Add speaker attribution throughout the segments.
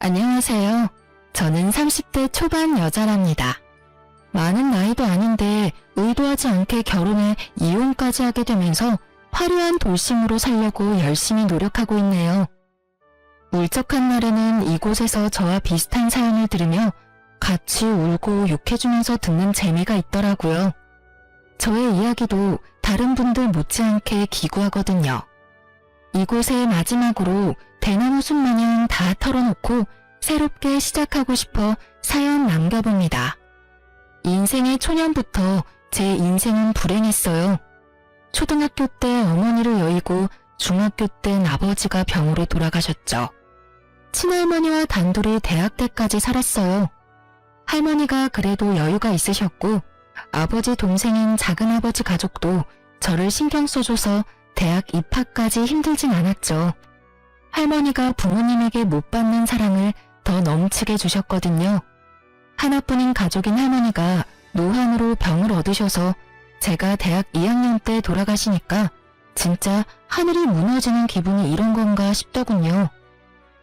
Speaker 1: 안녕하세요. 저는 30대 초반 여자랍니다. 많은 나이도 아닌데 의도하지 않게 결혼해 이혼까지 하게 되면서 화려한 돌싱으로 살려고 열심히 노력하고 있네요. 울적한 날에는 이곳에서 저와 비슷한 사연을 들으며 같이 울고 욕해주면서 듣는 재미가 있더라고요. 저의 이야기도 다른 분들 못지않게 기구하거든요. 이곳에 마지막으로 대나무 숲 마냥 다 털어놓고 새롭게 시작하고 싶어 사연 남겨봅니다. 인생의 초년부터 제 인생은 불행했어요. 초등학교 때 어머니를 여의고 중학교 땐 아버지가 병으로 돌아가셨죠. 친할머니와 단둘이 대학 때까지 살았어요. 할머니가 그래도 여유가 있으셨고 아버지 동생인 작은아버지 가족도 저를 신경 써줘서 대학 입학까지 힘들진 않았죠. 할머니가 부모님에게 못 받는 사랑을 더 넘치게 주셨거든요. 하나뿐인 가족인 할머니가 노환으로 병을 얻으셔서 제가 대학 2학년 때 돌아가시니까 진짜 하늘이 무너지는 기분이 이런 건가 싶더군요.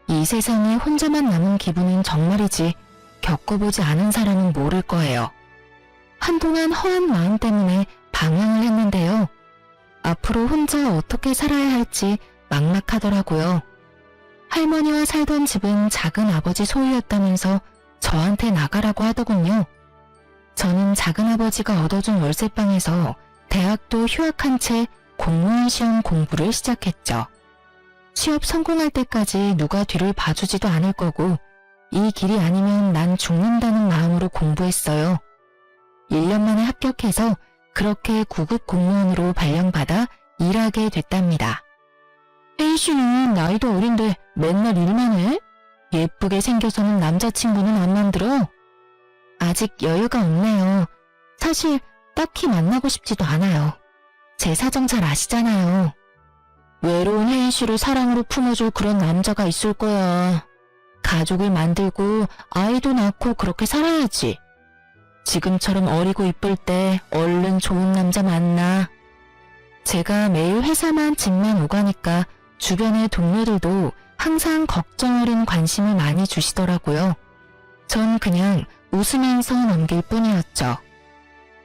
Speaker 1: 이 세상에 혼자만 남은 기분은 정말이지 겪어보지 않은 사람은 모를 거예요. 한동안 허한 마음 때문에 방황을 했는데요. 앞으로 혼자 어떻게 살아야 할지 막막하더라고요. 할머니와 살던 집은 작은 아버지 소유였다면서 저한테 나가라고 하더군요. 저는 작은 아버지가 얻어준 월세방에서 대학도 휴학한 채 공무원 시험 공부를 시작했죠. 취업 성공할 때까지 누가 뒤를 봐주지도 않을 거고 이 길이 아니면 난 죽는다는 마음으로 공부했어요. 1년 만에 합격해서 그렇게 구급 공무원으로 발령받아 일하게 됐답니다. 혜희 씨는 나이도 어린데 맨날 일만 해? 예쁘게 생겨서는 남자친구는 안 만들어? 아직 여유가 없네요. 사실 딱히 만나고 싶지도 않아요. 제 사정 잘 아시잖아요. 외로운 혜희 씨를 사랑으로 품어줄 그런 남자가 있을 거야. 가족을 만들고 아이도 낳고 그렇게 살아야지. 지금처럼 어리고 이쁠 때 얼른 좋은 남자 만나. 제가 매일 회사만 집만 오가니까 주변의 동료들도 항상 걱정 어린 관심을 많이 주시더라고요. 전 그냥 웃으면서 넘길 뿐이었죠.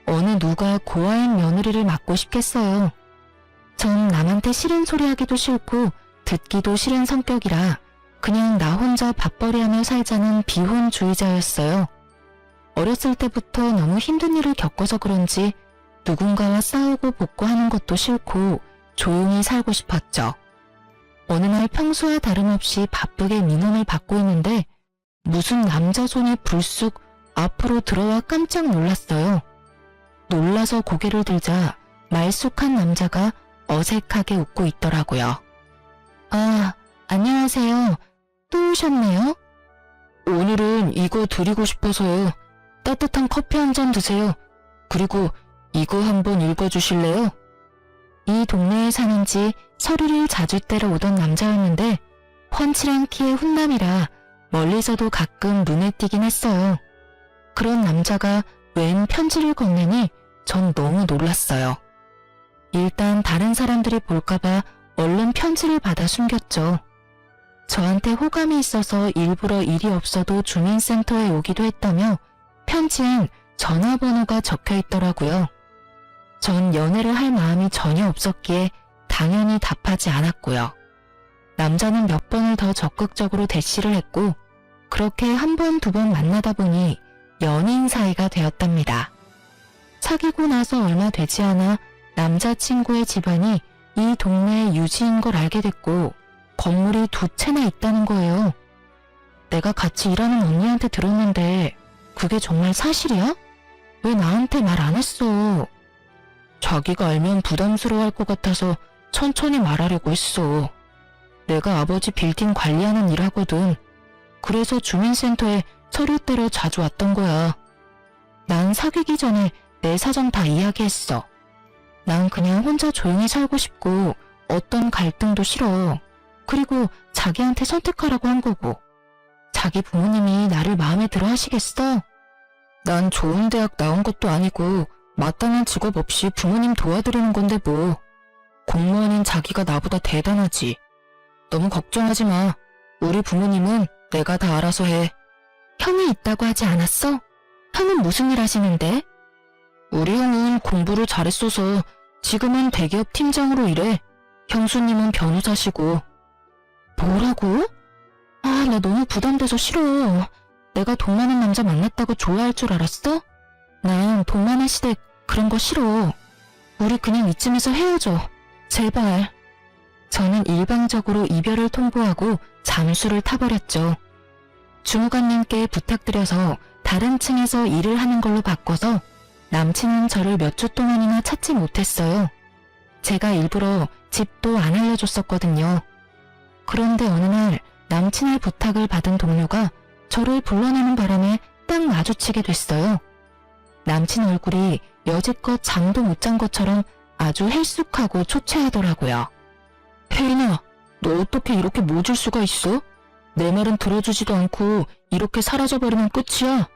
Speaker 1: 어느 누가 고아인 며느리를 맡고 싶겠어요. 전 남한테 싫은 소리 하기도 싫고 듣기도 싫은 성격이라 그냥 나 혼자 밥벌이하며 살자는 비혼주의자였어요. 어렸을 때부터 너무 힘든 일을 겪어서 그런지 누군가와 싸우고 복구하는 것도 싫고 조용히 살고 싶었죠. 어느 날 평소와 다름없이 바쁘게 민원을 받고 있는데 무슨 남자 손이 불쑥 앞으로 들어와 깜짝 놀랐어요. 놀라서 고개를 들자 말쑥한 남자가 어색하게 웃고 있더라고요. 아, 안녕하세요. 또 오셨네요? 오늘은 이거 드리고 싶어서요. 따뜻한 커피 한 잔 드세요. 그리고 이거 한번 읽어주실래요? 이 동네에 사는지 서류를 자주 떼러 오던 남자였는데 훤칠한 키의 훈남이라 멀리서도 가끔 눈에 띄긴 했어요. 그런 남자가 웬 편지를 건네니 전 너무 놀랐어요. 일단 다른 사람들이 볼까봐 얼른 편지를 받아 숨겼죠. 저한테 호감이 있어서 일부러 일이 없어도 주민센터에 오기도 했다며 편지엔 전화번호가 적혀 있더라고요. 전 연애를 할 마음이 전혀 없었기에 당연히 답하지 않았고요. 남자는 몇 번을 더 적극적으로 대시를 했고 그렇게 한 번, 두 번 만나다 보니 연인 사이가 되었답니다. 사귀고 나서 얼마 되지 않아 남자친구의 집안이 이 동네의 유지인 걸 알게 됐고 건물이 2채나 있다는 거예요. 내가 같이 일하는 언니한테 들었는데 그게 정말 사실이야? 왜 나한테 말 안 했어? 자기가 알면 부담스러워할 것 같아서 천천히 말하려고 했어. 내가 아버지 빌딩 관리하는 일 하거든. 그래서 주민센터에 서류 떼러 자주 왔던 거야. 난 사귀기 전에 내 사정 다 이야기했어. 난 그냥 혼자 조용히 살고 싶고 어떤 갈등도 싫어. 그리고 자기한테 선택하라고 한 거고. 자기 부모님이 나를 마음에 들어 하시겠어? 난 좋은 대학 나온 것도 아니고 마땅한 직업 없이 부모님 도와드리는 건데 뭐. 공무원인 자기가 나보다 대단하지. 너무 걱정하지 마. 우리 부모님은 내가 다 알아서 해. 형이 있다고 하지 않았어? 형은 무슨 일 하시는데? 우리 형은 공부를 잘했어서 지금은 대기업 팀장으로 일해. 형수님은 변호사시고. 뭐라고? 아, 나 너무 부담돼서 싫어. 내가 돈 많은 남자 만났다고 좋아할 줄 알았어? 난 돈 많은 시댁 그런 거 싫어. 우리 그냥 이쯤에서 헤어져. 제발. 저는 일방적으로 이별을 통보하고 잠수를 타버렸죠. 주무관님께 부탁드려서 다른 층에서 일을 하는 걸로 바꿔서 남친은 저를 몇 주 동안이나 찾지 못했어요. 제가 일부러 집도 안 알려줬었거든요. 그런데 어느 날 남친의 부탁을 받은 동료가 저를 불러내는 바람에 딱 마주치게 됐어요. 남친 얼굴이 여지껏 잠도 못 잔 것처럼 아주 헬쑥하고 초췌하더라고요. 혜인아, 너 어떻게 이렇게 모질 수가 있어? 내 말은 들어주지도 않고 이렇게 사라져버리면 끝이야.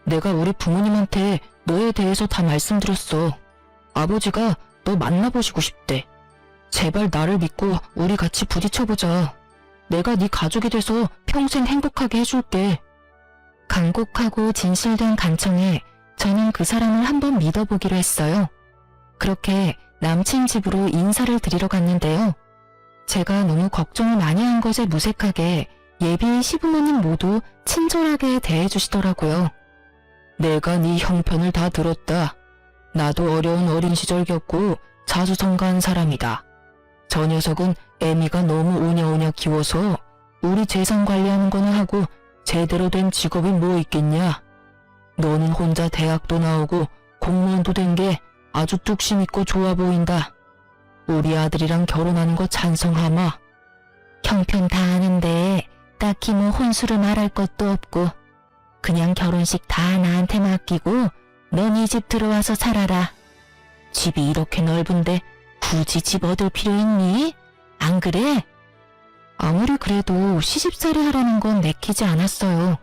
Speaker 1: 내가 우리 부모님한테 너에 대해서 다 말씀드렸어. 아버지가 너 만나보시고 싶대. 제발 나를 믿고 우리 같이 부딪혀보자. 내가 네 가족이 돼서 평생 행복하게 해줄게. 간곡하고 진실된 간청에 저는 그 사람을 한번 믿어보기로 했어요. 그렇게 남친 집으로 인사를 드리러 갔는데요. 제가 너무 걱정을 많이 한 것에 무색하게 예비 시부모님 모두 친절하게 대해주시더라고요. 내가 네 형편을 다 들었다. 나도 어려운 어린 시절 겪고 자수성가한 사람이다. 저 녀석은 애미가 너무 오냐오냐 키워서 우리 재산 관리하는 거나 하고 제대로 된 직업이 뭐 있겠냐. 너는 혼자 대학도 나오고 공무원도 된 게 아주 뚝심 있고 좋아 보인다. 우리 아들이랑 결혼하는 거 찬성하마. 형편 다 아는데 딱히 뭐 혼수를 말할 것도 없고 그냥 결혼식 다 나한테 맡기고 넌 이 집 들어와서 살아라. 집이 이렇게 넓은데 굳이 집 얻을 필요 있니? 안 그래? 아무리 그래도 시집살이 하라는 건 내키지 않았어요.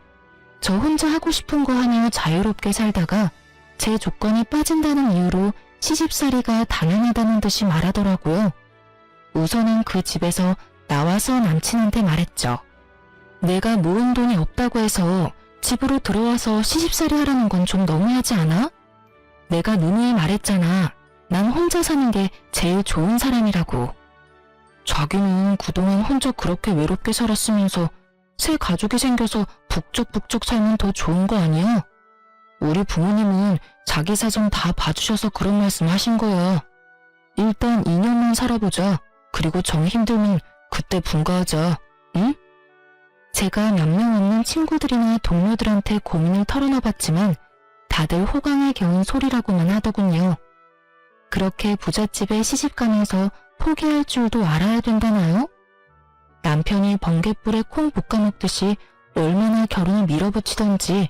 Speaker 1: 저 혼자 하고 싶은 거 하며 자유롭게 살다가 제 조건이 빠진다는 이유로 시집살이가 당연하다는 듯이 말하더라고요. 우선은 그 집에서 나와서 남친한테 말했죠. 내가 모은 돈이 없다고 해서 집으로 들어와서 시집살이 하라는 건 좀 너무하지 않아? 내가 누누이 말했잖아. 난 혼자 사는 게 제일 좋은 사람이라고. 자기는 그동안 혼자 그렇게 외롭게 살았으면서 새 가족이 생겨서 북적북적 살면 더 좋은 거 아니야? 우리 부모님은 자기 사정 다 봐주셔서 그런 말씀 하신 거야. 일단 2년만 살아보자. 그리고 정 힘들면 그때 분가하자. 응? 제가 몇 명 없는 친구들이나 동료들한테 고민을 털어놔봤지만 다들 호강에 겨운 소리라고만 하더군요. 그렇게 부잣집에 시집가면서 포기할 줄도 알아야 된다나요? 남편이 번갯불에 콩 볶아먹듯이 얼마나 결혼을 밀어붙이던지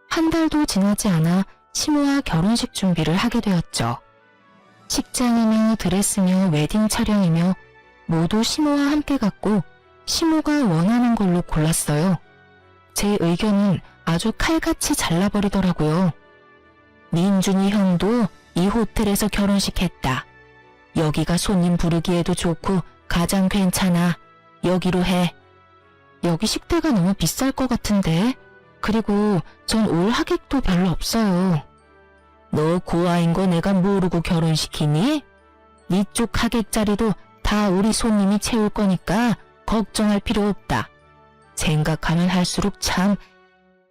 Speaker 1: 한 달도 지나지 않아 시모와 결혼식 준비를 하게 되었죠. 식장이며 드레스며 웨딩 촬영이며 모두 시모와 함께 갔고 시모가 원하는 걸로 골랐어요. 제 의견은 아주 칼같이 잘라버리더라고요. 민준이 형도 이 호텔에서 결혼식 했다. 여기가 손님 부르기에도 좋고 가장 괜찮아. 여기로 해. 여기 식대가 너무 비쌀 것 같은데. 그리고 전 올 하객도 별로 없어요. 너 고아인 거 내가 모르고 결혼시키니? 네 쪽 하객 자리도 다 우리 손님이 채울 거니까 걱정할 필요 없다. 생각하면 할수록 참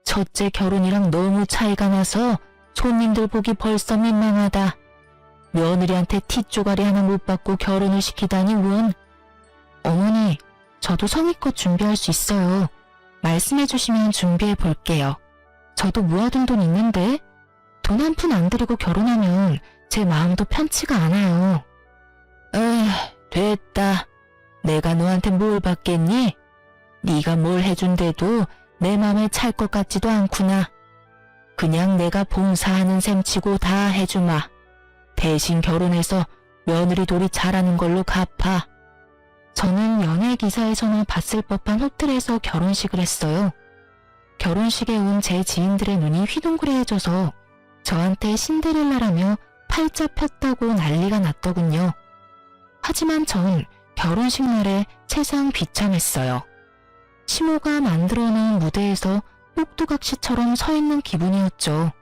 Speaker 1: 첫째 결혼이랑 너무 차이가 나서 손님들 보기 벌써 민망하다. 며느리한테 티쪼가리 하나 못 받고 결혼을 시키다니 원. 어머니, 저도 성의껏 준비할 수 있어요. 말씀해 주시면 준비해 볼게요. 저도 모아둔 돈 있는데 돈 한 푼 안 들이고 결혼하면 제 마음도 편치가 않아요. 됐다. 내가 너한테 뭘 받겠니? 네가 뭘 해준대도 내 맘에 찰 것 같지도 않구나. 그냥 내가 봉사하는 셈 치고 다 해주마. 대신 결혼해서 며느리 돌이 잘하는 걸로 갚아. 저는 연예 기사에서나 봤을 법한 호텔에서 결혼식을 했어요. 결혼식에 온 제 지인들의 눈이 휘둥그레해져서 저한테 신데렐라라며 팔자 폈다고 난리가 났더군요. 하지만 전 결혼식 날에 세상 비참했어요. 시모가 만들어 놓은 무대에서 꼭두각시처럼 서 있는 기분이었죠.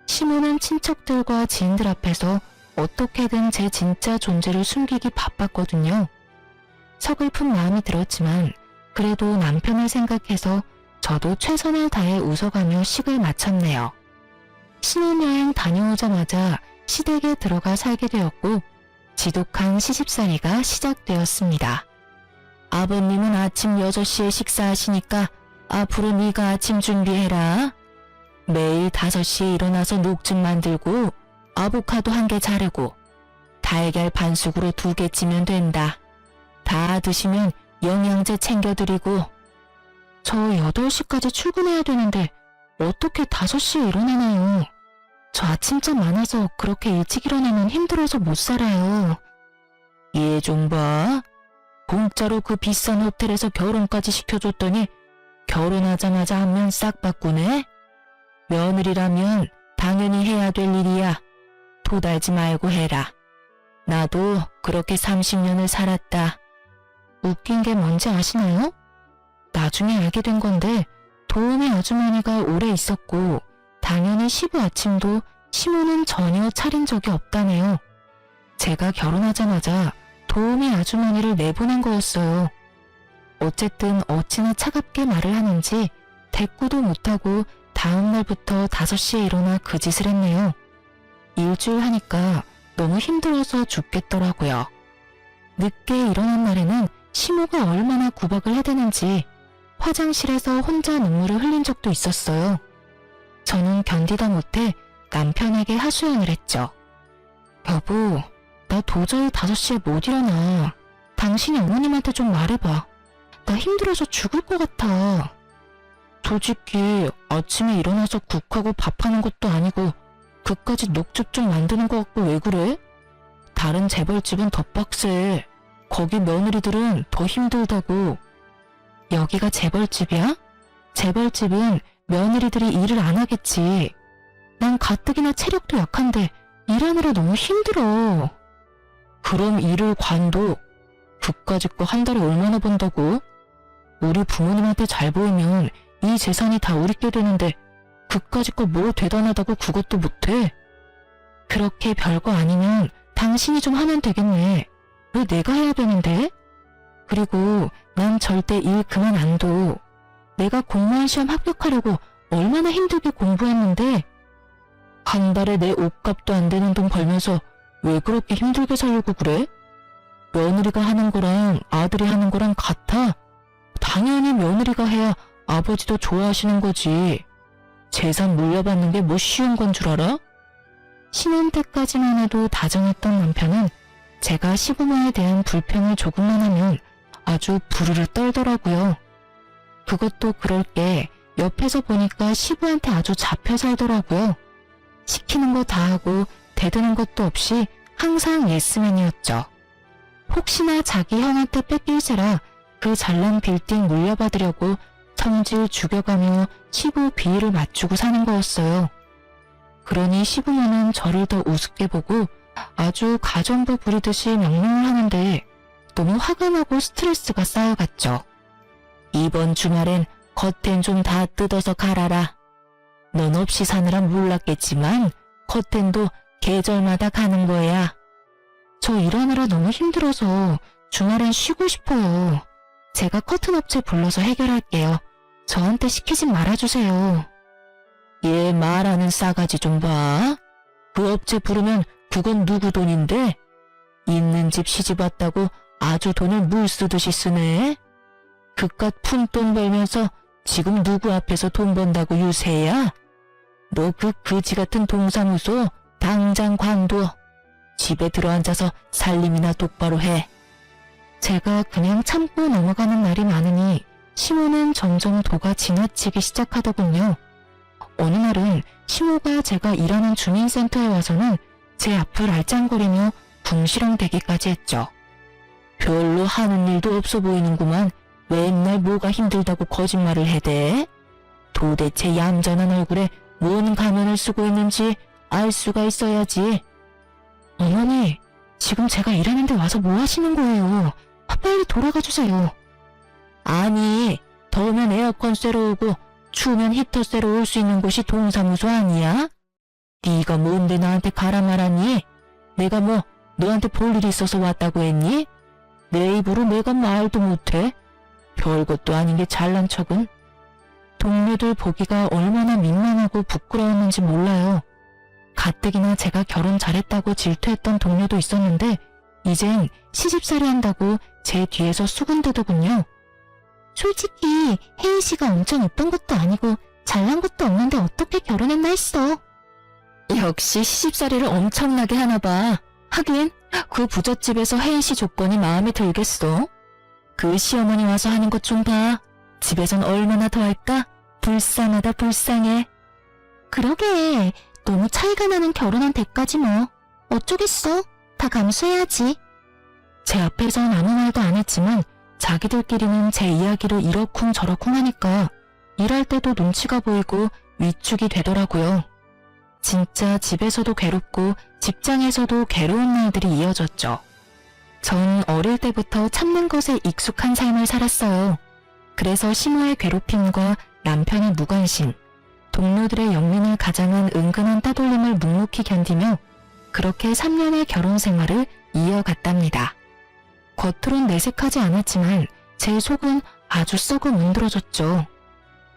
Speaker 1: 시모는 친척들과 지인들 앞에서 어떻게든 제 진짜 존재를 숨기기 바빴거든요. 서글픈 마음이 들었지만 그래도 남편을 생각해서 저도 최선을 다해 웃어가며 식을 마쳤네요. 신혼여행 다녀오자마자 시댁에 들어가 살게 되었고 지독한 시집살이가 시작되었습니다. 아버님은 아침 6시에 식사하시니까 앞으로 네가 아침 준비해라. 매일 5시에 일어나서 녹즙 만들고 아보카도 1개 자르고 달걀 반숙으로 2개 찌면 된다. 다 드시면 영양제 챙겨드리고. 저 8시까지 출근해야 되는데 어떻게 5시에 일어나나요? 저 아침잠 많아서 그렇게 일찍 일어나면 힘들어서 못 살아요. 얘 좀 봐. 공짜로 그 비싼 호텔에서 결혼까지 시켜줬더니 결혼하자마자 안면 싹 바꾸네? 며느리라면 당연히 해야 될 일이야. 도달지 말고 해라. 나도 그렇게 30년을 살았다. 웃긴 게 뭔지 아시나요? 나중에 알게 된 건데 도우미 아주머니가 오래 있었고 당연히 시부 아침도 시모는 전혀 차린 적이 없다네요. 제가 결혼하자마자 도우미 아주머니를 내보낸 거였어요. 어쨌든 어찌나 차갑게 말을 하는지 대꾸도 못하고 다음날부터 5시에 일어나 그 짓을 했네요. 일주일 하니까 너무 힘들어서 죽겠더라고요. 늦게 일어난 날에는 시모가 얼마나 구박을 해대는지 화장실에서 혼자 눈물을 흘린 적도 있었어요. 저는 견디다 못해 남편에게 하소연을 했죠. 여보, 나 도저히 5시에 못 일어나. 당신이 어머님한테 좀 말해봐. 나 힘들어서 죽을 것 같아. 솔직히 아침에 일어나서 국하고 밥하는 것도 아니고 그까지 녹즙 좀 만드는 것 같고 왜 그래? 다른 재벌집은 더 빡세. 거기 며느리들은 더 힘들다고. 여기가 재벌집이야? 재벌집은 며느리들이 일을 안 하겠지. 난 가뜩이나 체력도 약한데 일하느라 너무 힘들어. 그럼 일을 관둬. 그까짓 거 한 달에 얼마나 번다고? 우리 부모님한테 잘 보이면 이 재산이 다 우리께 되는데 그까짓 거 뭐 대단하다고 그것도 못해? 그렇게 별거 아니면 당신이 좀 하면 되겠네. 왜 내가 해야 되는데? 그리고 난 절대 일 그만 안 둬. 내가 공무원 시험 합격하려고 얼마나 힘들게 공부했는데 한 달에 내 옷값도 안 되는 돈 벌면서 왜 그렇게 힘들게 살려고 그래? 며느리가 하는 거랑 아들이 하는 거랑 같아. 당연히 며느리가 해야 아버지도 좋아하시는 거지. 재산 물려받는 게 뭐 쉬운 건 줄 알아? 신혼 때까지만 해도 다정했던 남편은 제가 시부모에 대한 불평을 조금만 하면 아주 부르르 떨더라고요. 그것도 그럴 게 옆에서 보니까 시부한테 아주 잡혀 살더라고요. 시키는 거 다 하고 대드는 것도 없이 항상 예스맨이었죠. 혹시나 자기 형한테 뺏길세라 그 잘난 빌딩 물려받으려고 성질 죽여가며 시부 비위를 맞추고 사는 거였어요. 그러니 시부모는 저를 더 우습게 보고 아주 가정부 부리듯이 명령을 하는데 너무 화가 나고 스트레스가 쌓여갔죠. 이번 주말엔 커튼 좀 다 뜯어서 갈아라. 넌 없이 사느라 몰랐겠지만 커튼도 계절마다 가는 거야. 저 일하느라 너무 힘들어서 주말엔 쉬고 싶어요. 제가 커튼 업체 불러서 해결할게요. 저한테 시키지 말아주세요. 얘 말하는 싸가지 좀 봐. 그 업체 부르면 그건 누구 돈인데? 있는 집 시집 왔다고 아주 돈을 물 쓰듯이 쓰네. 그깟 푼돈 벌면서 지금 누구 앞에서 돈 번다고 유세야? 너 그 거지 같은 동사무소 당장 관둬. 집에 들어앉아서 살림이나 똑바로 해. 제가 그냥 참고 넘어가는 날이 많으니 시모는 점점 도가 지나치기 시작하더군요. 어느 날은 시모가 제가 일하는 주민센터에 와서는 제 앞을 알짱거리며 궁시렁대기까지 했죠. 별로 하는 일도 없어 보이는구만. 맨날 뭐가 힘들다고 거짓말을 해대? 도대체 얌전한 얼굴에 뭔 가면을 쓰고 있는지 알 수가 있어야지. 어머니, 지금 제가 일하는데 와서 뭐 하시는 거예요? 빨리 돌아가 주세요. 아니, 더우면 에어컨 쐬러 오고 추우면 히터 쐬러 올 수 있는 곳이 동사무소 아니야? 네가 뭔데 나한테 가라 말았니? 내가 뭐 너한테 볼 일이 있어서 왔다고 했니? 내 입으로 내가 말도 못해. 별것도 아닌 게 잘난 척은. 동료들 보기가 얼마나 민망하고 부끄러웠는지 몰라요. 가뜩이나 제가 결혼 잘했다고 질투했던 동료도 있었는데 이젠 시집살이 한다고 제 뒤에서 수군대더군요. 솔직히 혜인 씨가 엄청 예쁜 것도 아니고 잘난 것도 없는데 어떻게 결혼했나 했어. 역시 시집살이를 엄청나게 하나 봐. 하긴 그 부잣집에서 혜인 씨 조건이 마음에 들겠어. 그 시어머니 와서 하는 것 좀 봐. 집에선 얼마나 더 할까? 불쌍하다 불쌍해. 그러게 너무 차이가 나는 결혼한 대까지 뭐. 어쩌겠어. 다 감수해야지. 제 앞에선 아무 말도 안 했지만 자기들끼리는 제 이야기를 이러쿵 저러쿵 하니까 일할 때도 눈치가 보이고 위축이 되더라고요. 진짜 집에서도 괴롭고 직장에서도 괴로운 날들이 이어졌죠. 전 어릴 때부터 참는 것에 익숙한 삶을 살았어요. 그래서 시모의 괴롭힘과 남편의 무관심, 동료들의 영민을 가장한 은근한 따돌림을 묵묵히 견디며 그렇게 3년의 결혼 생활을 이어갔답니다. 겉으론 내색하지 않았지만 제 속은 아주 썩어 문드러졌죠.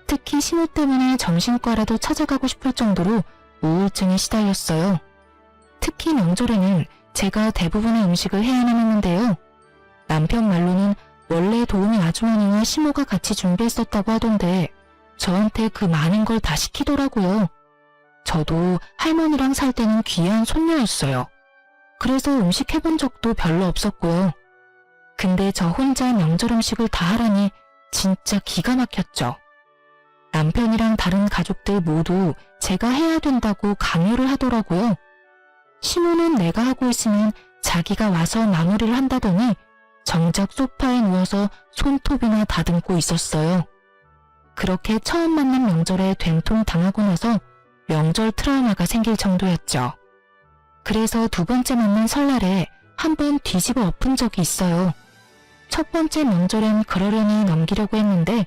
Speaker 1: 특히 시모 때문에 정신과라도 찾아가고 싶을 정도로 우울증에 시달렸어요. 특히 명절에는 제가 대부분의 음식을 해야만 했는데요. 남편 말로는 원래 도우미 아주머니와 시모가 같이 준비했었다고 하던데 저한테 그 많은 걸 다 시키더라고요. 저도 할머니랑 살 때는 귀한 손녀였어요. 그래서 음식 해본 적도 별로 없었고요. 근데 저 혼자 명절 음식을 다 하라니 진짜 기가 막혔죠. 남편이랑 다른 가족들 모두 제가 해야 된다고 강요를 하더라고요. 시모는 내가 하고 있으면 자기가 와서 마무리를 한다더니 정작 소파에 누워서 손톱이나 다듬고 있었어요. 그렇게 처음 만난 명절에 된통 당하고 나서 명절 트라우마가 생길 정도였죠. 그래서 두 번째 만난 설날에 한번 뒤집어 엎은 적이 있어요. 첫 번째 명절엔 그러려니 넘기려고 했는데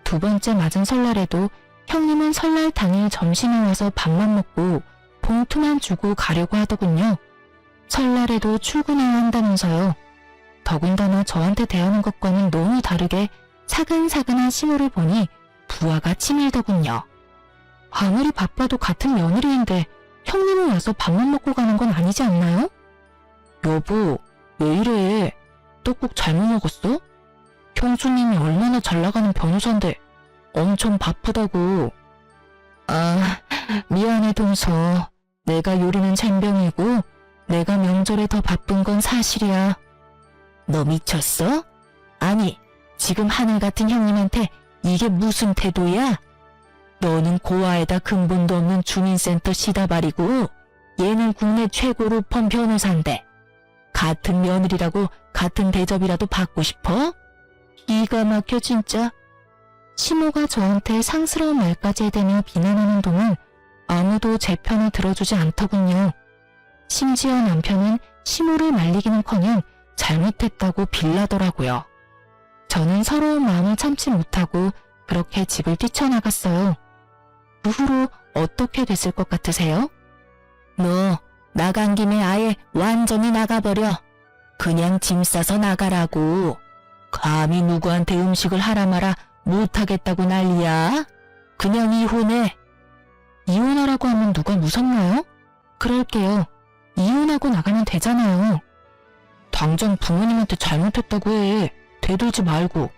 Speaker 1: 두 번째 맞은 설날에도 형님은 설날 당일 점심에 와서 밥만 먹고 봉투만 주고 가려고 하더군요. 설날에도 출근해야 한다면서요. 더군다나 저한테 대하는 것과는 너무 다르게 사근사근한 시모를 보니 부하가 치밀더군요. 아무리 바빠도 같은 며느리인데 형님은 와서 밥만 먹고 가는 건 아니지 않나요? 여보, 왜 이래? 떡국 잘못 먹었어? 형수님이 얼마나 잘 나가는 변호사인데 엄청 바쁘다고. 아, 미안해 동서. 내가 요리는 젬병이고 내가 명절에 더 바쁜 건 사실이야. 너 미쳤어? 아니, 지금 하늘 같은 형님한테 이게 무슨 태도야? 너는 고아에다 근본도 없는 주민센터 시다발이고 얘는 국내 최고 로펌 변호사인데 같은 며느리라고 같은 대접이라도 받고 싶어? 기가 막혀 진짜. 시모가 저한테 상스러운 말까지 해대며 비난하는 동안 아무도 제 편을 들어주지 않더군요. 심지어 남편은 시모를 말리기는커녕 잘못했다고 빌라더라고요. 저는 서러운 마음을 참지 못하고 그렇게 집을 뛰쳐나갔어요. 그 후로 어떻게 됐을 것 같으세요? 너 나간 김에 아예 완전히 나가버려. 그냥 짐 싸서 나가라고. 감히 누구한테 음식을 하라 마라 못하겠다고 난리야. 그냥 이혼해. 이혼하라고 하면 누가 무섭나요? 그럴게요. 이혼하고 나가면 되잖아요. 당장 부모님한테 잘못했다고 해. 대들지 말고.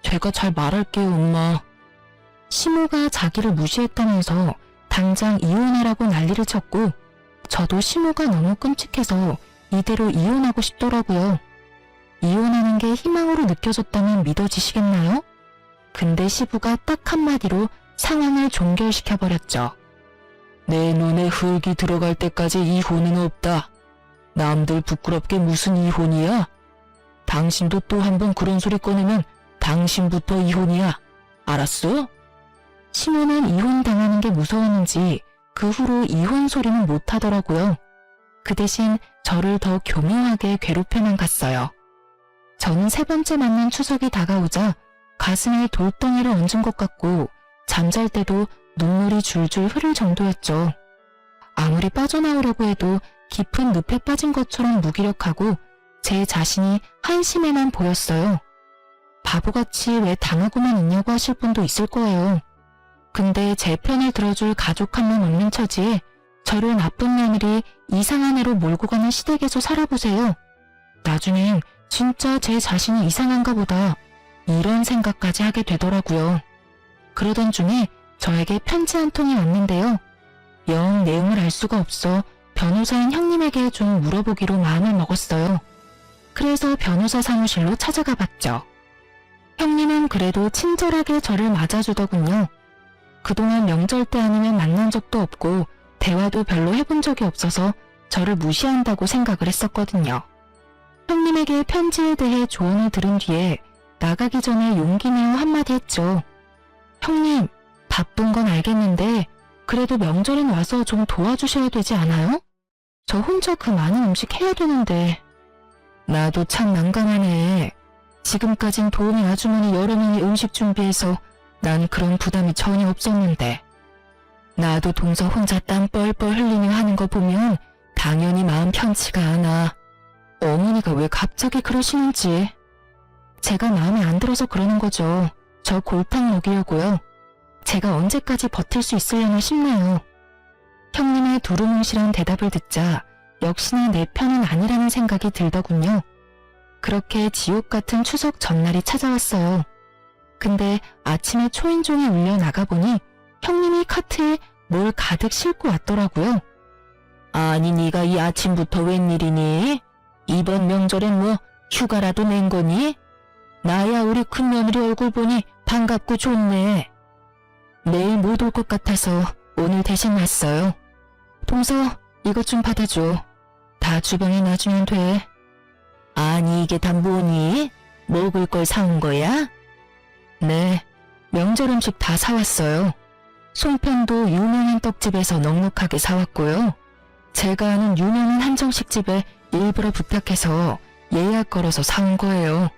Speaker 1: 제가 잘 말할게요, 엄마. 시모가 자기를 무시했다면서 당장 이혼하라고 난리를 쳤고 저도 시모가 너무 끔찍해서 이대로 이혼하고 싶더라고요. 이혼하는 게 희망으로 느껴졌다면 믿어지시겠나요? 근데 시부가 딱 한마디로 상황을 종결시켜버렸죠. 내 눈에 흙이 들어갈 때까지 이혼은 없다. 남들 부끄럽게 무슨 이혼이야? 당신도 또 한 번 그런 소리 꺼내면 당신부터 이혼이야. 알았어? 시모는 이혼당하는 게 무서웠는지 그 후로 이혼 소리는 못하더라고요. 그 대신 저를 더 교묘하게 괴롭혀만 갔어요. 저는 세 번째 만난 추석이 다가오자 가슴에 돌덩이를 얹은 것 같고 잠잘 때도 눈물이 줄줄 흐를 정도였죠. 아무리 빠져나오려고 해도 깊은 늪에 빠진 것처럼 무기력하고 제 자신이 한심해만 보였어요. 바보같이 왜 당하고만 있냐고 하실 분도 있을 거예요. 근데 제 편을 들어줄 가족 한 명 없는 처지에 저를 나쁜 며느리 이상한 애로 몰고 가는 시댁에서 살아보세요. 나중엔 진짜 제 자신이 이상한가 보다 이런 생각까지 하게 되더라고요. 그러던 중에 저에게 편지 한 통이 왔는데요. 영 내용을 알 수가 없어 변호사인 형님에게 좀 물어보기로 마음을 먹었어요. 그래서 변호사 사무실로 찾아가 봤죠. 형님은 그래도 친절하게 저를 맞아주더군요. 그동안 명절 때 아니면 만난 적도 없고 대화도 별로 해본 적이 없어서 저를 무시한다고 생각을 했었거든요. 형님에게 편지에 대해 조언을 들은 뒤에 나가기 전에 용기 내어 한마디 했죠. 형님, 바쁜 건 알겠는데 그래도 명절엔 와서 좀 도와주셔야 되지 않아요? 저 혼자 그 많은 음식 해야 되는데. 나도 참 난감하네. 지금까진 도우미 아주머니 여러 명이 음식 준비해서 난 그런 부담이 전혀 없었는데. 나도 동서 혼자 땀 뻘뻘 흘리며 하는 거 보면 당연히 마음 편치가 않아. 어머니가 왜 갑자기 그러시는지. 제가 마음에 안 들어서 그러는 거죠. 저 골탕 먹이려고요. 제가 언제까지 버틸 수 있으려나 싶네요. 형님의 두루뭉실한 대답을 듣자 역시나 내 편은 아니라는 생각이 들더군요. 그렇게 지옥 같은 추석 전날이 찾아왔어요. 근데 아침에 초인종이 울려 나가보니 형님이 카트에 뭘 가득 싣고 왔더라고요. 아니 네가 이 아침부터 웬일이니? 이번 명절엔 뭐 휴가라도 낸 거니? 나야 우리 큰며느리 얼굴 보니 반갑고 좋네. 내일 못 올 것 같아서 오늘 대신 왔어요. 동서 이것 좀 받아줘. 다 주방에 놔주면 돼. 아니 이게 다 뭐니? 먹을 걸 사온 거야? 네, 명절 음식 다 사왔어요. 송편도 유명한 떡집에서 넉넉하게 사왔고요. 제가 아는 유명한 한정식집에 일부러 부탁해서 예약 걸어서 사온 거예요.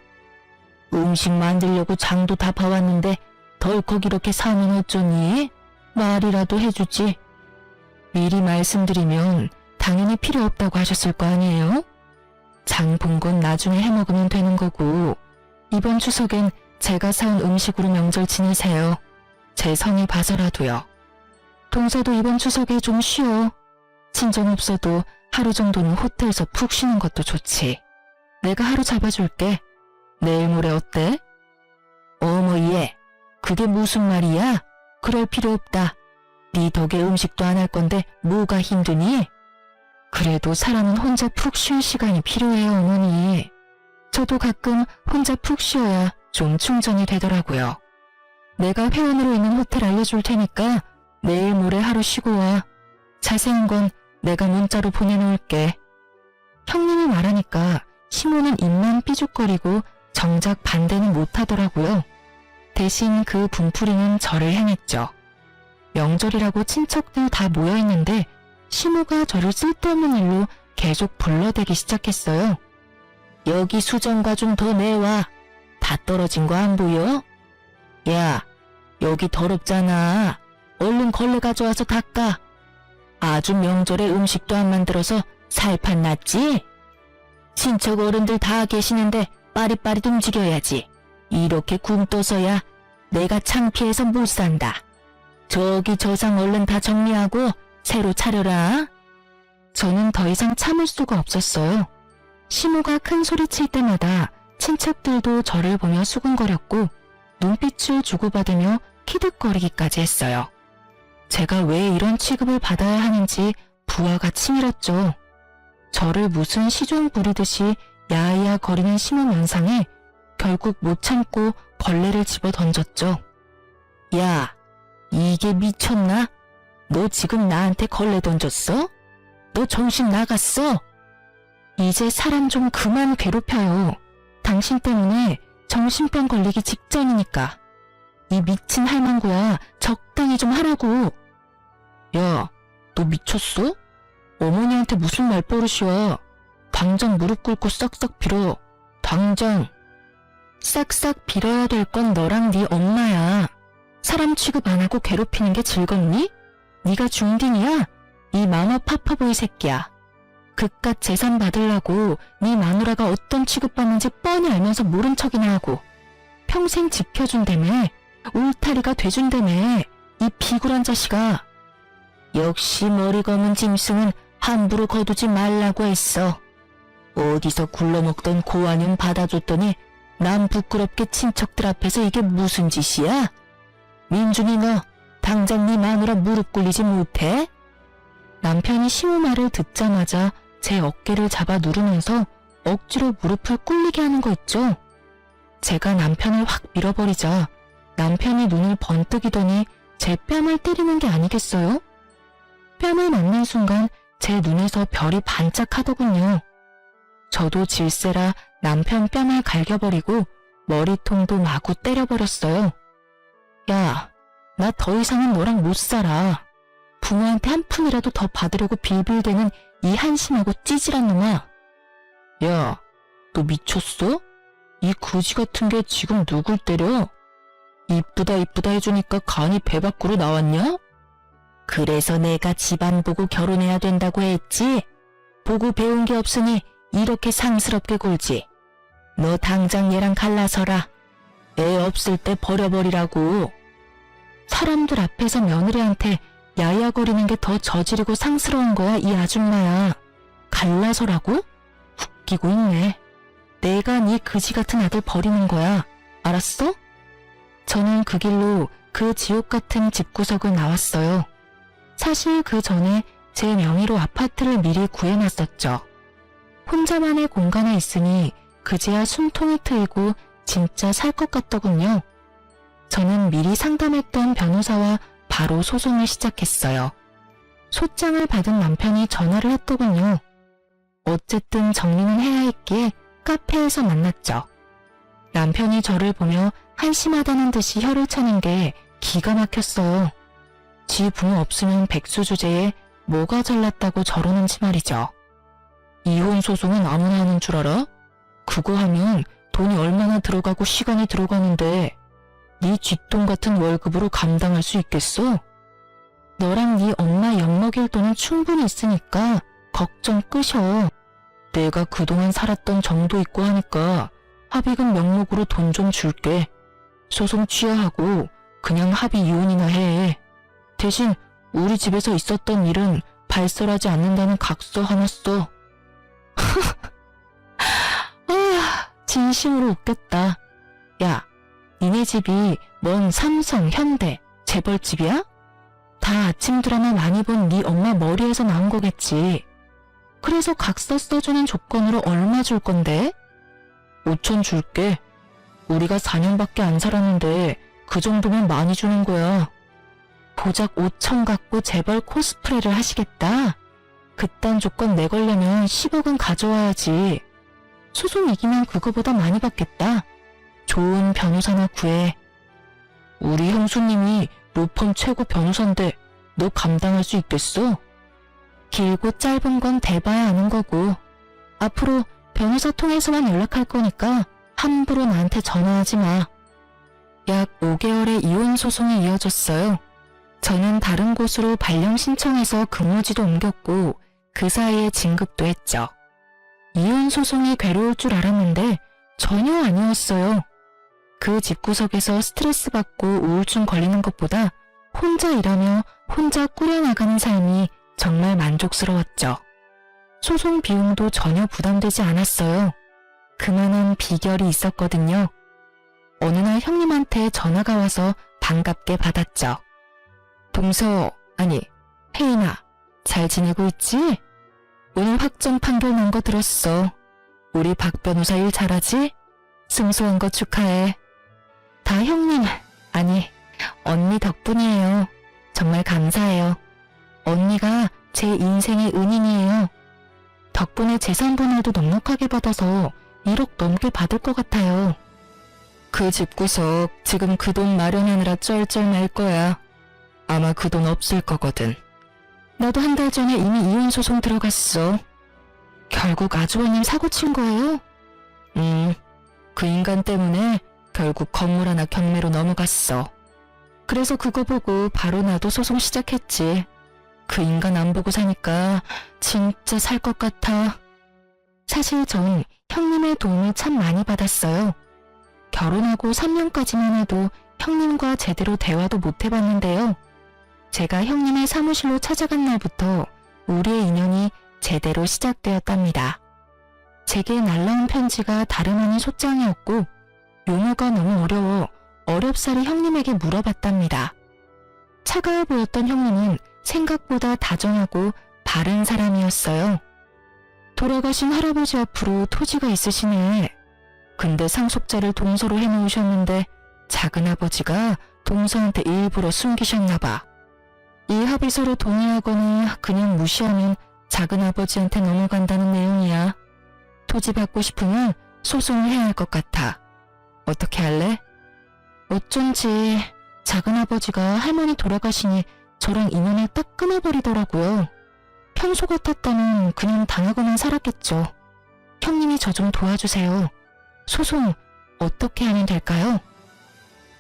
Speaker 1: 음식 만들려고 장도 다 봐왔는데 덜컥 이렇게 사면 어쩌니? 말이라도 해주지. 미리 말씀드리면 당연히 필요 없다고 하셨을 거 아니에요? 장 본 건 나중에 해먹으면 되는 거고 이번 추석엔 제가 사온 음식으로 명절 지내세요. 제 성의 봐서라도요. 동서도 이번 추석에 좀 쉬어. 친정 없어도 하루 정도는 호텔에서 푹 쉬는 것도 좋지. 내가 하루 잡아줄게. 내일 모레 어때? 어머 얘, 그게 무슨 말이야? 그럴 필요 없다. 네 덕에 음식도 안 할 건데 뭐가 힘드니? 그래도 사람은 혼자 푹 쉴 시간이 필요해요, 어머니. 저도 가끔 혼자 푹 쉬어야 좀 충전이 되더라고요. 내가 회원으로 있는 호텔 알려줄 테니까 내일 모레 하루 쉬고 와. 자세한 건 내가 문자로 보내놓을게. 형님이 말하니까 시모는 입만 삐죽거리고 정작 반대는 못하더라고요. 대신 그 분풀이는 저를 향했죠. 명절이라고 친척들 다 모여있는데 시모가 저를 쓸데없는 일로 계속 불러대기 시작했어요. 여기 수정과 좀 더 내와. 다 떨어진 거 안 보여? 야, 여기 더럽잖아. 얼른 걸레 가져와서 닦아. 아주 명절에 음식도 안 만들어서 살판 났지? 친척 어른들 다 계시는데 빠릿빠릿 움직여야지. 이렇게 굼떠서야 내가 창피해서 못 산다. 저기 저상 얼른 다 정리하고 새로 차려라. 저는 더 이상 참을 수가 없었어요. 시모가 큰 소리 칠 때마다 친척들도 저를 보며 수군거렸고 눈빛을 주고받으며 키득거리기까지 했어요. 제가 왜 이런 취급을 받아야 하는지 부하가 치밀었죠. 저를 무슨 시종 부리듯이 야야 거리는 시모 면상에 결국 못 참고 걸레를 집어 던졌죠. 야, 이게 미쳤나? 너 지금 나한테 걸레 던졌어? 너 정신 나갔어? 이제 사람 좀 그만 괴롭혀요. 당신 때문에 정신병 걸리기 직전이니까. 이 미친 할망구야, 적당히 좀 하라고. 야, 너 미쳤어? 어머니한테 무슨 말버릇이야. 당장 무릎 꿇고 싹싹 빌어. 당장. 싹싹 빌어야 될 건 너랑 네 엄마야. 사람 취급 안 하고 괴롭히는 게 즐겁니? 네가 중딩이야? 이 마마 파파보이 새끼야. 그깟 재산 받으려고 네 마누라가 어떤 취급받는지 뻔히 알면서 모른 척이나 하고 평생 지켜준다며, 울타리가 돼준다며, 이 비굴한 자식아. 역시 머리 검은 짐승은 함부로 거두지 말라고 했어. 어디서 굴러먹던 고환은 받아줬더니 남 부끄럽게 친척들 앞에서 이게 무슨 짓이야? 민준이 너 당장 네 마누라 무릎 꿇리지 못해? 남편이 시모 말을 듣자마자 제 어깨를 잡아 누르면서 억지로 무릎을 꿇리게 하는 거 있죠. 제가 남편을 확 밀어버리자 남편이 눈을 번뜩이더니 제 뺨을 때리는 게 아니겠어요? 뺨을 맞는 순간 제 눈에서 별이 반짝하더군요. 저도 질세라 남편 뺨을 갈겨버리고 머리통도 마구 때려버렸어요. 야, 나 더 이상은 너랑 못 살아. 부모한테 한 푼이라도 더 받으려고 빌빌대는 이 한심하고 찌질한 놈아. 야, 너 미쳤어? 이 거지 같은 게 지금 누굴 때려? 이쁘다 이쁘다 해주니까 간이 배 밖으로 나왔냐? 그래서 내가 집안 보고 결혼해야 된다고 했지? 보고 배운 게 없으니 이렇게 상스럽게 굴지. 너 당장 얘랑 갈라서라. 애 없을 때 버려버리라고. 사람들 앞에서 며느리한테 야야거리는 게 더 저지르고 상스러운 거야, 이 아줌마야. 갈라서라고? 웃기고 있네. 내가 네 그지 같은 아들 버리는 거야. 알았어? 저는 그 길로 그 지옥 같은 집구석을 나왔어요. 사실 그 전에 제 명의로 아파트를 미리 구해놨었죠. 혼자만의 공간에 있으니 그제야 숨통이 트이고 진짜 살 것 같더군요. 저는 미리 상담했던 변호사와 바로 소송을 시작했어요. 소장을 받은 남편이 전화를 했더군요. 어쨌든 정리는 해야 했기에 카페에서 만났죠. 남편이 저를 보며 한심하다는 듯이 혀를 차는 게 기가 막혔어요. 지 부모 없으면 백수 주제에 뭐가 잘났다고 저러는지 말이죠. 이혼 소송은 아무나 하는 줄 알아? 그거 하면 돈이 얼마나 들어가고 시간이 들어가는데 네 쥐똥 같은 월급으로 감당할 수 있겠어? 너랑 네 엄마 엿먹일 돈은 충분히 있으니까 걱정 끄셔. 내가 그동안 살았던 정도 있고 하니까 합의금 명목으로 돈 좀 줄게. 소송 취하하고 그냥 합의 이혼이나 해. 대신 우리 집에서 있었던 일은 발설하지 않는다는 각서 하나 써. 아, 진심으로 웃겼다. 야, 니네 집이 뭔 삼성, 현대, 재벌집이야? 다 아침 드라마 많이 본 네 엄마 머리에서 나온 거겠지. 그래서 각서 써주는 조건으로 얼마 줄 건데? 5천 줄게. 우리가 4년밖에 안 살았는데 그 정도면 많이 주는 거야. 고작 5천 갖고 재벌 코스프레를 하시겠다? 그딴 조건 내걸려면 10억은 가져와야지. 소송 이기면 그거보다 많이 받겠다. 좋은 변호사나 구해. 우리 형수님이 로펌 최고 변호사인데 너 감당할 수 있겠어? 길고 짧은 건 대봐야 아는 거고. 앞으로 변호사 통해서만 연락할 거니까 함부로 나한테 전화하지 마. 약 5개월의 이혼 소송이 이어졌어요. 저는 다른 곳으로 발령 신청해서 근무지도 옮겼고 그 사이에 진급도 했죠. 이혼 소송이 괴로울 줄 알았는데 전혀 아니었어요. 그 집구석에서 스트레스 받고 우울증 걸리는 것보다 혼자 일하며 혼자 꾸려나가는 삶이 정말 만족스러웠죠. 소송 비용도 전혀 부담되지 않았어요. 그만한 비결이 있었거든요. 어느 날 형님한테 전화가 와서 반갑게 받았죠. 동서, 아니, 혜인아, 잘 지내고 있지? 오늘 확정 판결 난 거 들었어. 우리 박 변호사 일 잘하지? 승소한 거 축하해. 다 형님, 아니, 언니 덕분이에요. 정말 감사해요. 언니가 제 인생의 은인이에요. 덕분에 재산 분할도 넉넉하게 받아서 1억 넘게 받을 것 같아요. 그 집구석 지금 그 돈 마련하느라 쩔쩔 거야. 아마 그 돈 없을 거거든. 나도 한 달 전에 이미 이혼 소송 들어갔어. 결국 아주버님 사고 친 거예요? 그 인간 때문에 결국 건물 하나 경매로 넘어갔어. 그래서 그거 보고 바로 나도 소송 시작했지. 그 인간 안 보고 사니까 진짜 살 것 같아. 사실 전 형님의 도움을 참 많이 받았어요. 결혼하고 3년까지만 해도 형님과 제대로 대화도 못 해봤는데요. 제가 형님의 사무실로 찾아간 날부터 우리의 인연이 제대로 시작되었답니다. 제게 날라온 편지가 다름 아닌 소장이었고 용어가 너무 어려워 어렵사리 형님에게 물어봤답니다. 차가워 보였던 형님은 생각보다 다정하고 바른 사람이었어요. 돌아가신 할아버지 앞으로 토지가 있으시네. 근데 상속자를 동서로 해놓으셨는데 작은아버지가 동서한테 일부러 숨기셨나봐. 이 합의서로 동의하거나 그냥 무시하면 작은아버지한테 넘어간다는 내용이야. 토지 받고 싶으면 소송을 해야 할 것 같아. 어떻게 할래? 어쩐지 작은아버지가 할머니 돌아가시니 저랑 인연을 딱 끊어버리더라고요. 평소 같았다면 그냥 당하고만 살았겠죠. 형님이 저 좀 도와주세요. 소송 어떻게 하면 될까요?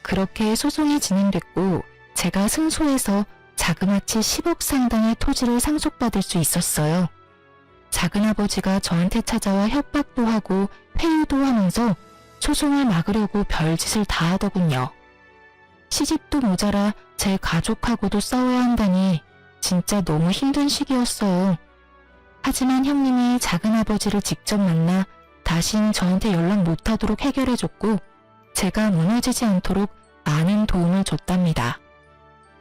Speaker 1: 그렇게 소송이 진행됐고 제가 승소해서 자그마치 10억 상당의 토지를 상속받을 수 있었어요. 작은아버지가 저한테 찾아와 협박도 하고 회유도 하면서 소송을 막으려고 별짓을 다 하더군요. 시집도 모자라 제 가족하고도 싸워야 한다니 진짜 너무 힘든 시기였어요. 하지만 형님이 작은아버지를 직접 만나 다신 저한테 연락 못하도록 해결해줬고 제가 무너지지 않도록 많은 도움을 줬답니다.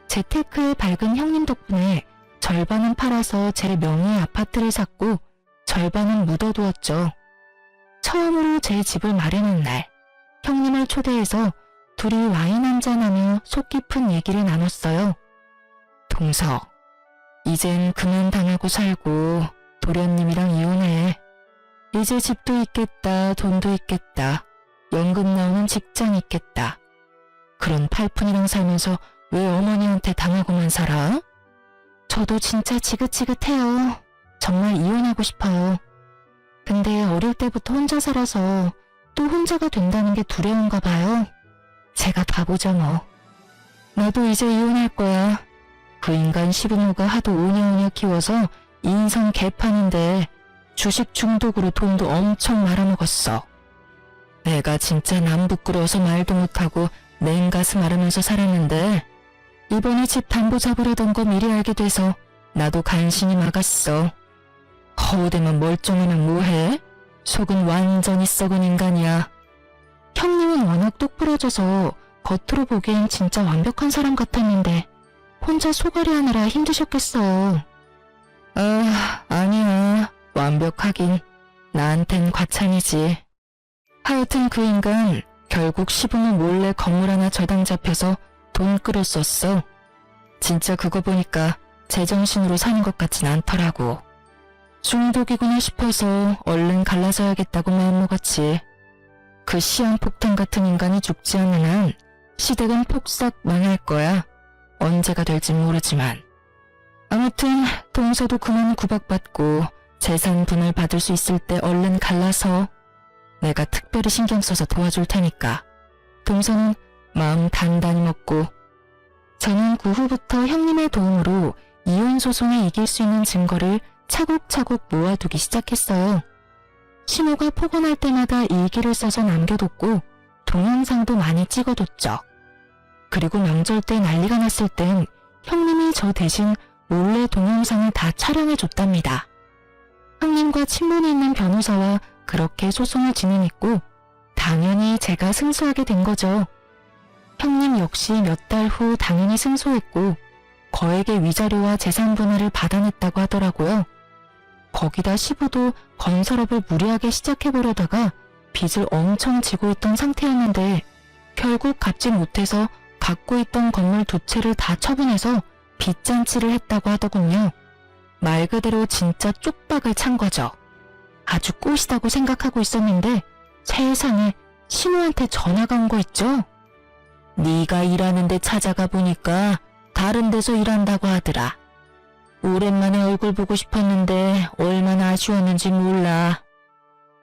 Speaker 1: 재테크에 밝은 형님 덕분에 절반은 팔아서 제 명의의 아파트를 샀고 절반은 묻어두었죠. 처음으로 제 집을 마련한 날, 형님을 초대해서 둘이 와인 한잔하며 속 깊은 얘기를 나눴어요. 동서, 이젠 그만 당하고 살고 도련님이랑 이혼해. 이제 집도 있겠다, 돈도 있겠다, 연금 나오는 직장 있겠다. 그런 팔푼이랑 살면서 왜 어머니한테 당하고만 살아? 저도 진짜 지긋지긋해요. 정말 이혼하고 싶어요. 근데 어릴 때부터 혼자 살아서 또 혼자가 된다는 게 두려운가 봐요. 제가 바보죠 뭐. 나도 이제 이혼할 거야. 그 인간 시부모가 하도 오냐오냐 키워서 인성 개판인데 주식 중독으로 돈도 엄청 말아먹었어. 내가 진짜 남 부끄러워서 말도 못하고 냉가슴 앓으면서 살았는데 이번에 집 담보 잡으려던 거 미리 알게 돼서 나도 간신히 막았어. 허우대만 멀쩡하면 뭐해? 속은 완전히 썩은 인간이야. 형님은 워낙 똑부러져서 겉으로 보기엔 진짜 완벽한 사람 같았는데 혼자 소갈이 하느라 힘드셨겠어요. 아니야. 완벽하긴 나한텐 과찬이지. 하여튼 그 인간 결국 시부모 몰래 건물 하나 저당 잡혀서 돈 끌었었어. 진짜 그거 보니까 제정신으로 사는 것 같진 않더라고. 중독이구나 싶어서 얼른 갈라서야겠다고 마음먹었지. 그 시한폭탄 같은 인간이 죽지 않는 한 시댁은 폭삭 망할 거야. 언제가 될지 모르지만. 아무튼 동서도 그만 구박받고 재산 분할 받을 수 있을 때 얼른 갈라서 내가 특별히 신경 써서 도와줄 테니까. 동서는 마음 단단히 먹고 저는 그 후부터 형님의 도움으로 이혼 소송에 이길 수 있는 증거를 차곡차곡 모아두기 시작했어요. 신호가 폭언할 때마다 일기를 써서 남겨뒀고 동영상도 많이 찍어뒀죠. 그리고 명절 때 난리가 났을 땐 형님이 저 대신 몰래 동영상을 다 촬영해줬답니다. 형님과 친분이 있는 변호사와 그렇게 소송을 진행했고 당연히 제가 승소하게 된 거죠. 형님 역시 몇 달 후 당연히 승소했고 거액의 위자료와 재산 분할을 받아냈다고 하더라고요. 거기다 시부도 건설업을 무리하게 시작해보려다가 빚을 엄청 지고 있던 상태였는데 결국 갚지 못해서 갖고 있던 건물 두 채를 다 처분해서 빚잔치를 했다고 하더군요. 말 그대로 진짜 쪽박을 찬 거죠. 아주 꼬시다고 생각하고 있었는데 세상에 신우한테 전화가 온 거 있죠? 네가 일하는 데 찾아가 보니까 다른 데서 일한다고 하더라. 오랜만에 얼굴 보고 싶었는데 얼마나 아쉬웠는지 몰라.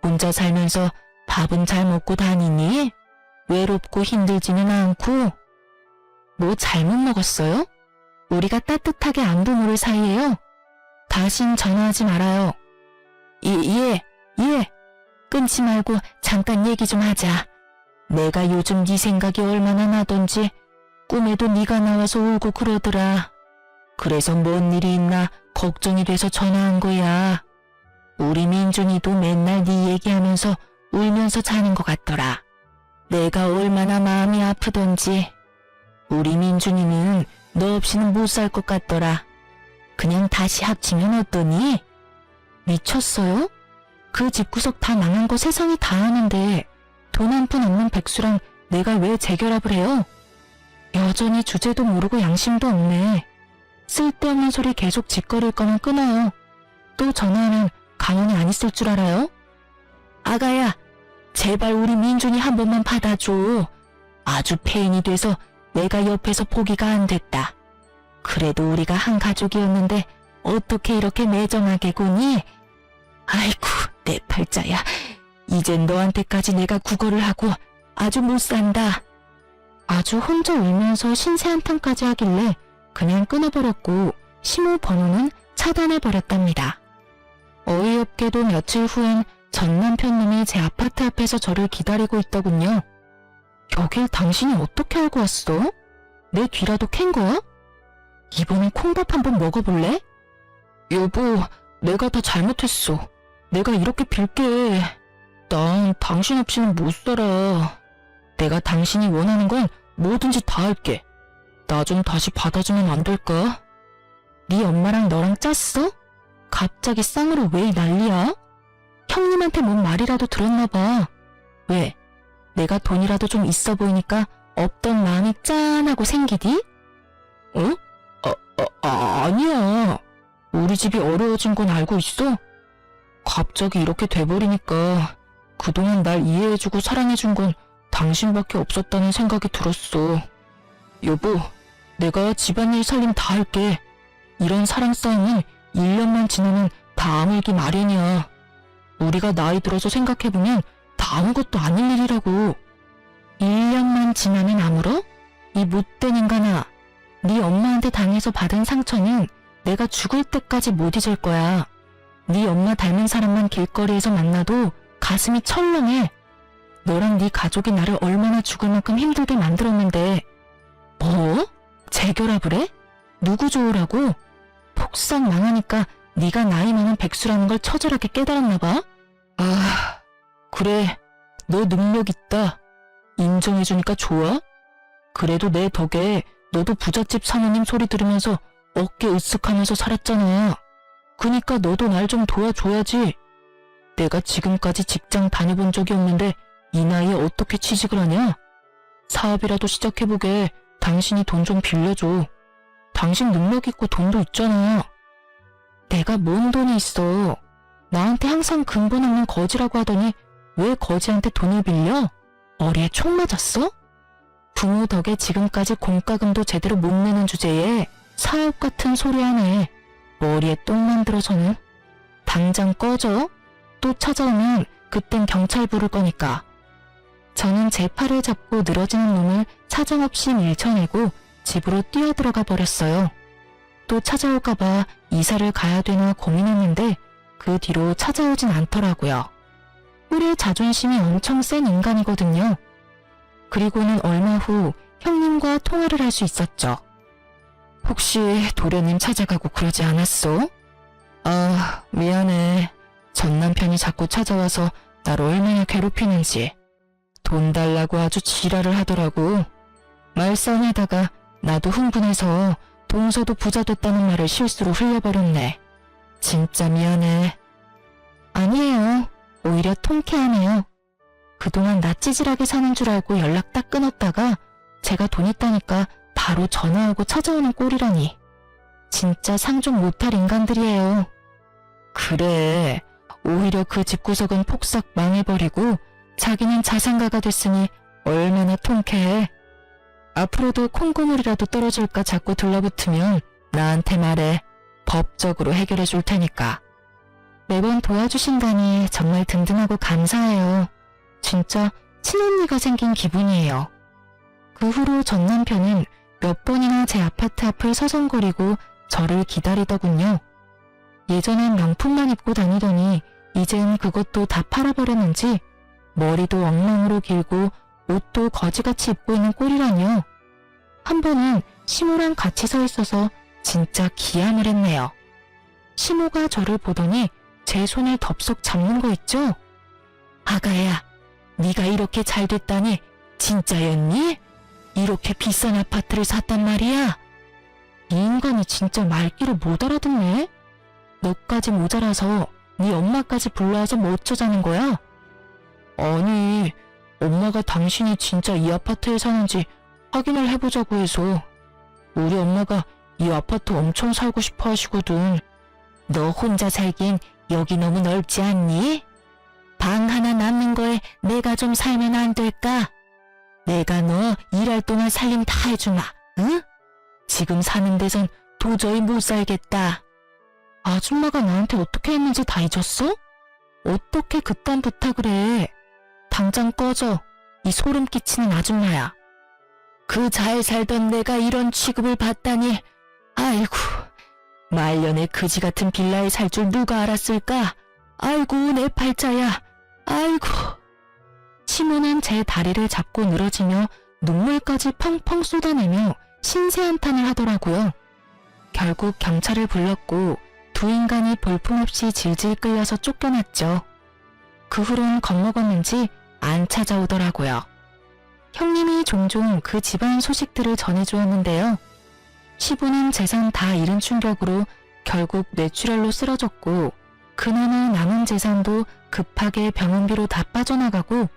Speaker 1: 혼자 살면서 밥은 잘 먹고 다니니? 외롭고 힘들지는 않고? 뭐 잘못 먹었어요? 우리가 따뜻하게 안부 물을 사이에요. 다신 전화하지 말아요. 예. 끊지 말고 잠깐 얘기 좀 하자. 내가 요즘 네 생각이 얼마나 나던지 꿈에도 네가 나와서 울고 그러더라. 그래서 뭔 일이 있나 걱정이 돼서 전화한 거야. 우리 민준이도 맨날 네 얘기하면서 울면서 자는 것 같더라. 내가 얼마나 마음이 아프던지. 우리 민준이는 너 없이는 못 살 것 같더라. 그냥 다시 합치면 어떠니? 미쳤어요? 그 집구석 다 망한 거 세상이 다 아는데 돈 한 푼 없는 백수랑 내가 왜 재결합을 해요? 여전히 주제도 모르고 양심도 없네. 쓸데없는 소리 계속 짓거릴 거면 끊어요. 또 전화하면 가만히 안 있을 줄 알아요? 아가야, 제발 우리 민준이 한 번만 받아줘. 아주 폐인이 돼서 내가 옆에서 포기가 안 됐다. 그래도 우리가 한 가족이었는데 어떻게 이렇게 매정하게 구니? 아이고, 내 팔자야. 이젠 너한테까지 내가 구걸을 하고 아주 못 산다. 아주 혼자 울면서 신세 한탄까지 하길래 그냥 끊어버렸고 심호 번호는 차단해버렸답니다. 어이없게도 며칠 후엔 전 남편 놈이 제 아파트 앞에서 저를 기다리고 있더군요. 여길 당신이 어떻게 알고 왔어? 내 뒤라도 캔 거야? 이번엔 콩밥 한번 먹어볼래? 여보, 내가 다 잘못했어. 내가 이렇게 빌게. 난 당신 없이는 못 살아. 내가 당신이 원하는 건 뭐든지 다 할게. 나 좀 다시 받아주면 안 될까? 네 엄마랑 너랑 짰어? 갑자기 쌍으로 왜 이 난리야? 형님한테 뭔 말이라도 들었나 봐. 왜? 내가 돈이라도 좀 있어 보이니까 없던 마음이 짠하고 생기디? 어? 아니야. 우리 집이 어려워진 건 알고 있어? 갑자기 이렇게 돼버리니까 그동안 날 이해해주고 사랑해준 건 당신밖에 없었다는 생각이 들었어. 여보, 내가 집안일 살림 다 할게. 이런 사랑 싸움은 1년만 지나면 다 아물기 마련이야. 우리가 나이 들어서 생각해보면 다 아무것도 아닐 일이라고. 1년만 지나면 아물어? 이 못된 인간아. 네 엄마한테 당해서 받은 상처는 내가 죽을 때까지 못 잊을 거야. 네 엄마 닮은 사람만 길거리에서 만나도 가슴이 철렁해. 너랑 네 가족이 나를 얼마나 죽을 만큼 힘들게 만들었는데. 뭐? 재결합을 해? 누구 좋으라고? 폭삭 망하니까 네가 나이 많은 백수라는 걸 처절하게 깨달았나 봐. 아, 그래. 너 능력 있다. 인정해주니까 좋아? 그래도 내 덕에 너도 부잣집 사모님 소리 들으면서 어깨 으쓱하면서 살았잖아. 그니까 너도 날 좀 도와줘야지. 내가 지금까지 직장 다녀본 적이 없는데 이 나이에 어떻게 취직을 하냐? 사업이라도 시작해보게. 당신이 돈 좀 빌려줘. 당신 능력 있고 돈도 있잖아. 내가 뭔 돈이 있어. 나한테 항상 근본 없는 거지라고 하더니 왜 거지한테 돈을 빌려? 머리에 총 맞았어? 부모 덕에 지금까지 공과금도 제대로 못 내는 주제에 사업 같은 소리 하네. 머리에 똥 만들어서는. 당장 꺼져. 또 찾아오면 그땐 경찰 부를 거니까. 저는 제 팔을 잡고 늘어지는 놈을 사정없이 밀쳐내고 집으로 뛰어들어가 버렸어요. 또 찾아올까봐 이사를 가야 되나 고민했는데 그 뒤로 찾아오진 않더라고요. 꿀의 자존심이 엄청 센 인간이거든요. 그리고는 얼마 후 형님과 통화를 할 수 있었죠. 혹시 도련님 찾아가고 그러지 않았어? 아, 미안해. 전 남편이 자꾸 찾아와서 나를 얼마나 괴롭히는지. 돈 달라고 아주 지랄을 하더라고. 말싸움하다가 나도 흥분해서 동서도 부자 됐다는 말을 실수로 흘려버렸네. 진짜 미안해. 아니에요. 오히려 통쾌하네요. 그동안 나 찌질하게 사는 줄 알고 연락 딱 끊었다가 제가 돈 있다니까 바로 전화하고 찾아오는 꼴이라니. 진짜 상종 못할 인간들이에요. 그래. 오히려 그 집구석은 폭삭 망해버리고 자기는 자산가가 됐으니 얼마나 통쾌해. 앞으로도 콩고물이라도 떨어질까 자꾸 들러붙으면 나한테 말해. 법적으로 해결해 줄 테니까. 매번 도와주신다니 정말 든든하고 감사해요. 진짜 친언니가 생긴 기분이에요. 그 후로 전 남편은 몇 번이나 제 아파트 앞을 서성거리고 저를 기다리더군요. 예전엔 명품만 입고 다니더니 이젠 그것도 다 팔아버렸는지 머리도 엉망으로 길고 옷도 거지같이 입고 있는 꼴이라뇨. 한 번은 시모랑 같이 서 있어서 진짜 기함을 했네요. 시모가 저를 보더니 제 손을 덥석 잡는 거 있죠? 아가야, 네가 이렇게 잘 됐다니 진짜였니? 이렇게 비싼 아파트를 샀단 말이야? 이 인간이 진짜 말귀를 못 알아듣네? 너까지 모자라서 네 엄마까지 불러와서 뭐 어쩌자는 거야? 아니, 엄마가 당신이 진짜 이 아파트에 사는지 확인을 해보자고 해서. 우리 엄마가 이 아파트 엄청 살고 싶어 하시거든. 너 혼자 살긴 여기 너무 넓지 않니? 방 하나 남는 거에 내가 좀 살면 안 될까? 내가 너 일할 동안 살림 다 해주마, 응? 지금 사는 데선 도저히 못 살겠다. 아줌마가 나한테 어떻게 했는지 다 잊었어? 어떻게 그딴 부탁을 해? 당장 꺼져, 이 소름 끼치는 아줌마야. 그 잘 살던 내가 이런 취급을 받다니. 아이고, 말년에 그지 같은 빌라에 살 줄 누가 알았을까? 아이고, 내 팔자야. 아이고. 시모는 제 다리를 잡고 늘어지며 눈물까지 펑펑 쏟아내며 신세한탄을 하더라고요. 결국 경찰을 불렀고 두 인간이 볼품없이 질질 끌려서 쫓겨났죠. 그 후론 겁먹었는지 안 찾아오더라고요. 형님이 종종 그 집안 소식들을 전해주었는데요. 시부는 재산 다 잃은 충격으로 결국 뇌출혈로 쓰러졌고 그나마 남은 재산도 급하게 병원비로 다 빠져나가고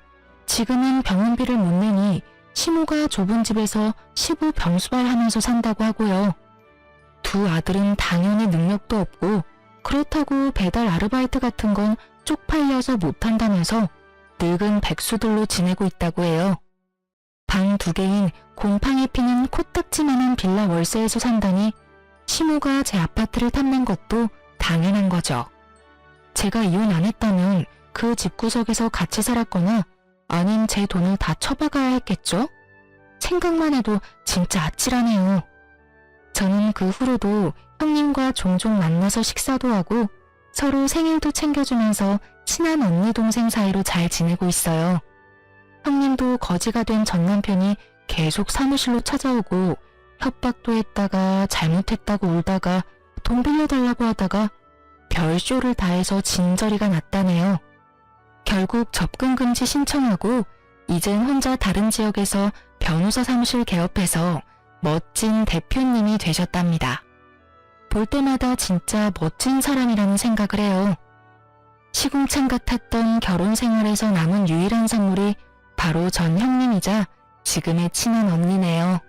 Speaker 1: 지금은 병원비를 못 내니 시모가 좁은 집에서 시부 병수발하면서 산다고 하고요. 두 아들은 당연히 능력도 없고 그렇다고 배달 아르바이트 같은 건 쪽팔려서 못한다면서 늙은 백수들로 지내고 있다고 해요. 방 2개인 곰팡이 피는 코딱지만한 빌라 월세에서 산다니 시모가 제 아파트를 탐낸 것도 당연한 거죠. 제가 이혼 안 했다면 그 집구석에서 같이 살았거나 아님 제 돈을 다 처박아야 했겠죠? 생각만 해도 진짜 아찔하네요. 저는 그 후로도 형님과 종종 만나서 식사도 하고 서로 생일도 챙겨주면서 친한 언니 동생 사이로 잘 지내고 있어요. 형님도 거지가 된 전 남편이 계속 사무실로 찾아오고 협박도 했다가 잘못했다고 울다가 돈 빌려달라고 하다가 별쇼를 다 해서 진저리가 났다네요. 결국 접근금지 신청하고 이젠 혼자 다른 지역에서 변호사 사무실 개업해서 멋진 대표님이 되셨답니다. 볼 때마다 진짜 멋진 사람이라는 생각을 해요. 시궁창 같았던 결혼 생활에서 남은 유일한 선물이 바로 전 형님이자 지금의 친한 언니네요.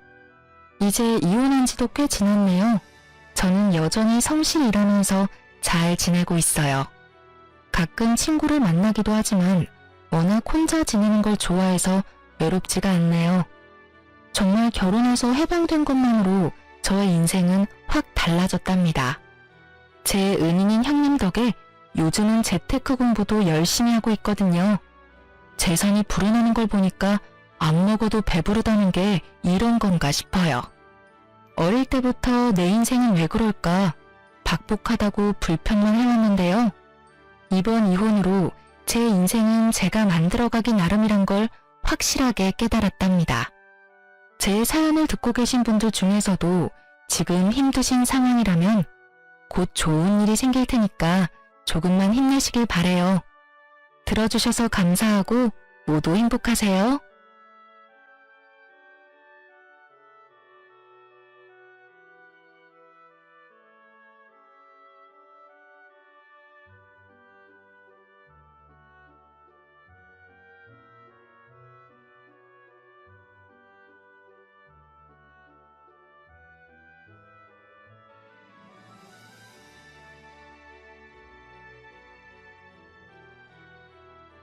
Speaker 1: 이제 이혼한 지도 꽤 지났네요. 저는 여전히 성실히 일하면서 잘 지내고 있어요. 가끔 친구를 만나기도 하지만 워낙 혼자 지내는 걸 좋아해서 외롭지가 않네요. 정말 결혼해서 해방된 것만으로 저의 인생은 확 달라졌답니다. 제 은인인 형님 덕에 요즘은 재테크 공부도 열심히 하고 있거든요. 재산이 불어나는 걸 보니까 안 먹어도 배부르다는 게 이런 건가 싶어요. 어릴 때부터 내 인생은 왜 그럴까 박복하다고 불평만 해왔는데요. 이번 이혼으로 제 인생은 제가 만들어가기 나름이란 걸 확실하게 깨달았답니다. 제 사연을 듣고 계신 분들 중에서도 지금 힘드신 상황이라면 곧 좋은 일이 생길 테니까 조금만 힘내시길 바래요. 들어주셔서 감사하고 모두 행복하세요.